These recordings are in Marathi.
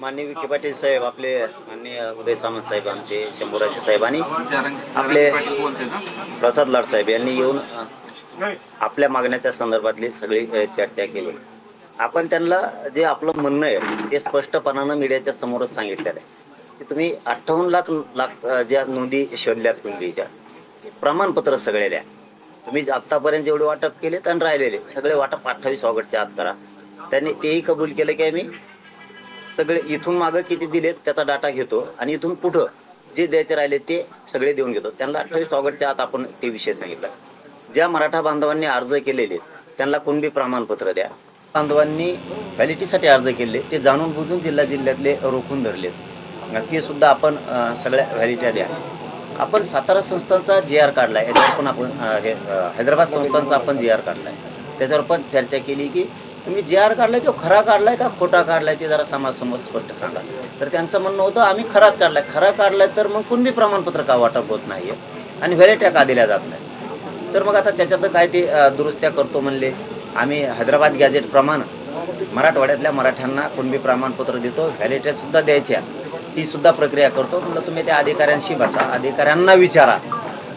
माननीय विखे पाटील साहेब, आपले माननीय उदय सामंत साहेब, आमचे शंभूराजे साहेब आणि आपले प्रसाद लाड साहेब यांनी येऊन आपल्या मागण्याच्या संदर्भातली सगळी चर्चा केली. आपण त्यांना जे आपलं म्हणणं आहे ते स्पष्टपणानं मीडियाच्या समोरच सांगितलेलं आहे की तुम्ही 58 लाख ज्या नोंदी शोधल्यात कुणबीच्या, प्रमाणपत्र सगळे द्या. तुम्ही आतापर्यंत जेवढे वाटप केलेत आणि राहिलेले सगळे वाटप 28 ऑगस्टच्या आत करा. त्यांनी तेही कबूल केलं की आम्ही सगळे इथून मागं किती दिलेत त्याचा डाटा घेतो आणि इथून पुढं जे द्यायचे राहिले ते सगळे देऊन घेतो. त्यांना 28 ऑगस्टच्या आत आपण ते विषय सांगितला. ज्या मराठा बांधवांनी अर्ज केलेले त्यांना कुणबी प्रमाणपत्र द्या. बांधवांनी व्हॅलिटीसाठी अर्ज केले ते जाणून बुजून जिल्ह्यातले रोखून धरलेत, ते सुद्धा आपण सगळ्या व्हॅलिट्या द्या. आपण सातारा संस्थांचा GR काढलाय, याच्यावर पण आपण हैदराबाद संस्थांचा आपण GR काढलाय, त्याच्यावर पण चर्चा केली की तुम्ही GR काढलाय तो खरा काढलाय का खोटा काढलाय ते जरा समाजासमोर स्पष्ट सांगा. तर त्यांचं म्हणणं होतं आम्ही खराच काढलाय. खरा काढलाय तर मग कुणबी प्रमाणपत्र का वाटप होत नाहीये आणि व्हॅलिट्या का दिल्या जात नाही. तर मग आता त्याच्यात काय ते दुरुस्त्या करतो म्हणले. आम्ही हैदराबाद गॅजेट प्रमाणे मराठवाड्यातल्या मराठ्यांना कुणबी प्रमाणपत्र देतो, व्हॅलिट्या सुद्धा द्यायच्या, ती सुद्धा प्रक्रिया करतो. म्हणलं तुम्ही त्या अधिकाऱ्यांशी बसा, अधिकाऱ्यांना विचारा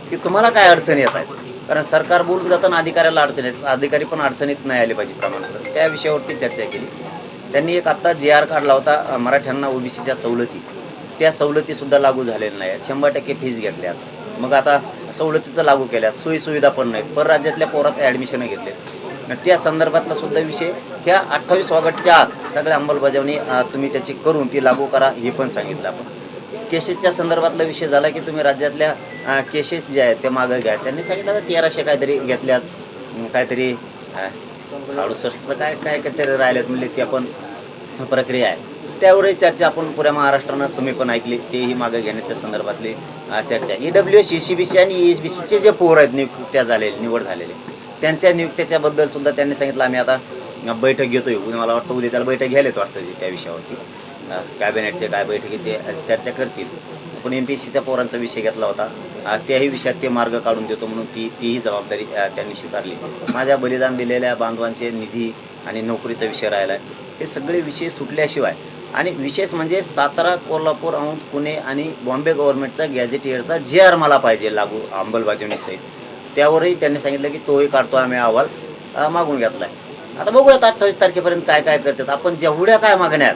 की तुम्हाला काय अडचणी येत आहेत. कारण सरकार बोलून जाताना अधिकाऱ्याला अडचण येतात, अधिकारी पण अडचणीत नाही आले पाहिजे प्रमाणपत्र. त्या विषयावरती चर्चा केली. त्यांनी एक आत्ता GR काढला होता मराठ्यांना OBCच्या सवलती, त्या सवलती सुद्धा लागू झालेल्या नाही आहेत. 100% फीज घेतल्यात, मग आता सवलती तर लागू केल्यात, सोयीसुविधा पण नाहीत, परराज्यातल्या पोरात ॲडमिशन घेतले. त्या संदर्भातला सुद्धा विषय ह्या 28 ऑगस्टच्या आत सगळ्या अंमलबजावणी तुम्ही त्याची करून ती लागू करा हे पण सांगितलं आपण. केसेसच्या संदर्भातला विषय झाला की तुम्ही राज्यातल्या केसेस जे आहेत ते मागं घ्या. त्यांनी सांगितलं 1300 काहीतरी घेतल्यात, काहीतरी 68 काय काहीतरी राहिल्यात म्हणले, ती आपण प्रक्रिया आहे. त्यावरही चर्चा आपण पुऱ्या महाराष्ट्रानं तुम्ही पण ऐकली, तेही मागं घेण्याच्या संदर्भातली चर्चा. EWS, ECBC आणि ESBCचे जे पोर आहेत नियुक्त्या झालेले, निवड झालेले, त्यांच्या नियुक्त्याच्याबद्दल सुद्धा त्यांनी सांगितलं आम्ही आता बैठक घेतोय. मला वाटतं उद्या त्याला बैठक घ्यायलाच वाटतं त्या विषयावरती, कॅबिनेटचे काय बैठकीत ते चर्चा करतील. पण MPSCच्या पोरांचा विषय घेतला होता, त्याही विषयात ते मार्ग काढून देतो म्हणून तीही जबाबदारी त्यांनी स्वीकारली. माझ्या बलिदान दिलेल्या बांधवांचे निधी आणि नोकरीचा विषय राहिला आहे. हे सगळे विषय सुटल्याशिवाय, आणि विशेष म्हणजे सातारा, कोल्हापूर, औंध, पुणे आणि बॉम्बे गव्हर्नमेंटचा गॅजेटियरचा GR मला पाहिजे लागू अंमलबजावणीसहित. त्यावरही त्यांनी सांगितलं की तोही काढतो आम्ही, अहवाल मागून घेतलाय. आता बघूयात 28 तारखेपर्यंत काय काय करतात. आपण जेवढ्या काय मागण्या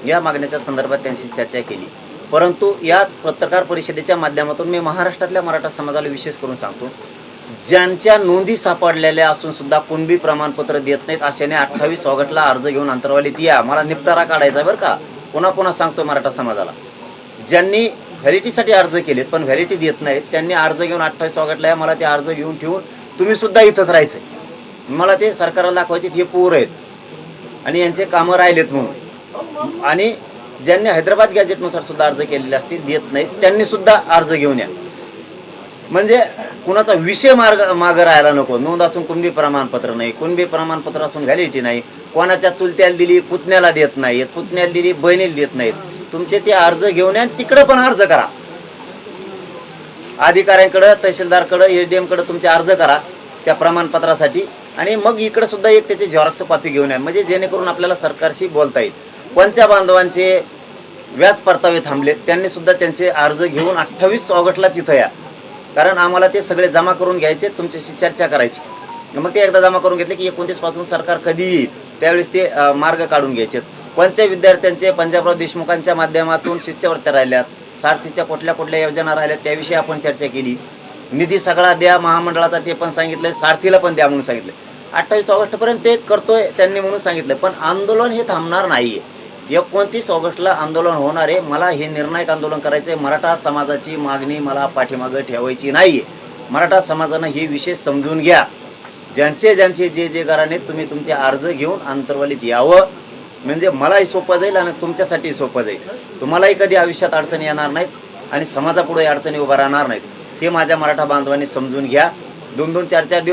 या मागण्याच्या संदर्भात त्यांची चर्चा केली. परंतु याच पत्रकार परिषदेच्या माध्यमातून मी महाराष्ट्रातल्या मराठा समाजाला विशेष करून सांगतो, ज्यांच्या नोंदी सापडलेल्या असून सुद्धा कुणबी प्रमाणपत्र देत नाहीत अशाने 28 ऑगस्टला अर्ज घेऊन अंतरवालीत या. मला निपटारा काढायचा बरं का. पुन्हा सांगतो मराठा समाजाला, ज्यांनी व्हॅलिटीसाठी अर्ज केलेत पण व्हॅलिटी देत नाहीत त्यांनी अर्ज घेऊन 28 ऑगस्टला या. मला ते अर्ज घेऊन ठेवून तुम्ही सुद्धा इथंच राहायचंय. मला ते सरकारला दाखवायचे हे पोर आहेत आणि यांचे कामं राहिलेत म्हणून. आणि ज्यांनी हैदराबाद गॅजेटनुसार सुद्धा अर्ज केलेले असतील, देत नाहीत, त्यांनी सुद्धा अर्ज घेऊन या. म्हणजे कुणाचा विषय मागं राहायला नको. नोंद असून कुणबी प्रमाणपत्र नाही, कुणबी प्रमाणपत्र असून व्हॅलिटी नाही, कोणाच्या चुलत्याला दिली पुतण्याला देत नाहीत, पुतण्याला दिली बहिणीला देत नाहीत. तुमचे ते अर्ज घेऊन या, तिकडे पण अर्ज करा. अधिकाऱ्यांकडे, तहसीलदारकडे, SDM कडे तुमचे अर्ज करा त्या प्रमाणपत्रासाठी. आणि मग इकडे सुद्धा एक त्याची झेरॉक्स कॉपी घेऊन या, म्हणजे जेणेकरून आपल्याला सरकारशी बोलता येईल. कोणत्या बांधवांचे व्याज परतावे थांबले त्यांनी सुद्धा त्यांचे अर्ज घेऊन 28 ऑगस्टलाच इथं या. कारण आम्हाला ते सगळे जमा करून घ्यायचे, तुमच्याशी चर्चा करायची. मग ते एकदा जमा करून घेतले की 29 पासून सरकार कधी येईल त्यावेळेस ते मार्ग काढून घ्यायचे. कोणत्या विद्यार्थ्यांचे पंजाबराव देशमुखांच्या माध्यमातून शिष्यवृत्त्या राहिल्यात, सारथीच्या कुठल्या योजना राहिल्यात त्याविषयी आपण चर्चा केली. निधी सगळा द्या महामंडळाचा ते पण सांगितलंय, सारथीला पण द्या म्हणून सांगितलंय. 28 ऑगस्टपर्यंत ते करतोय त्यांनी म्हणून सांगितलं. पण आंदोलन हे थांबणार नाहीये. 29 ऑगस्टला आंदोलन होणार आहे. मला हे निर्णायक आंदोलन करायचंय. मराठा समाजाची मागणी मला पाठीमागं ठेवायची नाहीये. मराठा समाजानं हे विषय समजून घ्या. ज्यांचे जे घराने तुम्ही तुमचे अर्ज घेऊन अंतरवालीत यावं, म्हणजे मलाही सोपं जाईल आणि तुमच्यासाठी सोपं जाईल. तुम्हालाही कधी आयुष्यात अडचणी येणार नाहीत आणि समाजापुढे अडचणी उभा राहणार नाहीत. ते माझ्या मराठा बांधवांनी समजून घ्या. 2-2, 4-4 दिवस